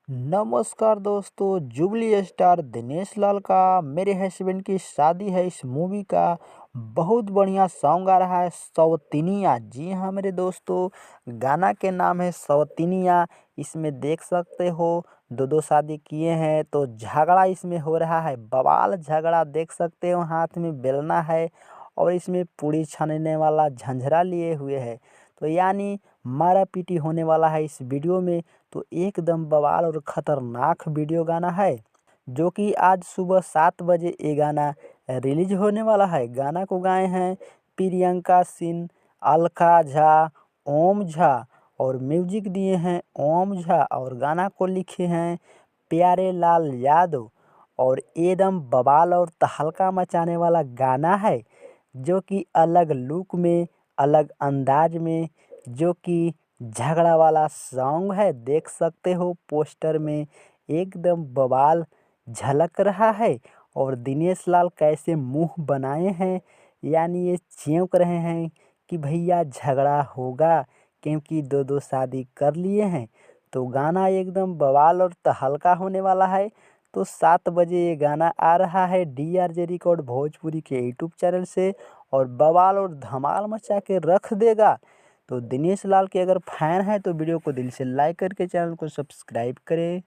नमस्कार दोस्तों, jubilee star Dinesh Lal का मेरे हस्बैंड की शादी है इस मूवी का बहुत बढ़िया सॉन्ग आ रहा है सौतीनिया। जी हाँ मेरे दोस्तों, गाना के नाम है सौतीनिया। इसमें देख सकते हो दो दो शादी किए हैं तो झगड़ा इसमें हो रहा है, बवाल झगड़ा देख सकते हो। हाथ में बेलना है और इसमें पूड़ी छानने वाला झंझरा लिए हुए है, तो यानी मारा पीटी होने वाला है इस वीडियो में। तो एकदम बवाल और ख़तरनाक वीडियो गाना है, जो कि आज सुबह 7 बजे ये गाना रिलीज होने वाला है। गाना को गाए हैं प्रियंका सिंह, अलका झा, ओम झा, और म्यूजिक दिए हैं ओम झा, और गाना को लिखे हैं प्यारे लाल यादव। और एकदम बवाल और तहलका मचाने वाला गाना है, जो कि अलग लुक में, अलग अंदाज में, जो कि झगड़ा वाला सॉन्ग है। देख सकते हो पोस्टर में एकदम बवाल झलक रहा है। और दिनेश लाल कैसे मुंह बनाए हैं, यानी ये चौंक रहे हैं कि भैया झगड़ा होगा, क्योंकि दो दो शादी कर लिए हैं। तो गाना एकदम बवाल और तहलका होने वाला है। तो 7 बजे ये गाना आ रहा है DRJ रिकॉर्ड भोजपुरी के यूट्यूब चैनल से, और बवाल और धमाल मचा के रख देगा। तो दिनेश लाल के अगर फैन है तो वीडियो को दिल से लाइक करके चैनल को सब्सक्राइब करें।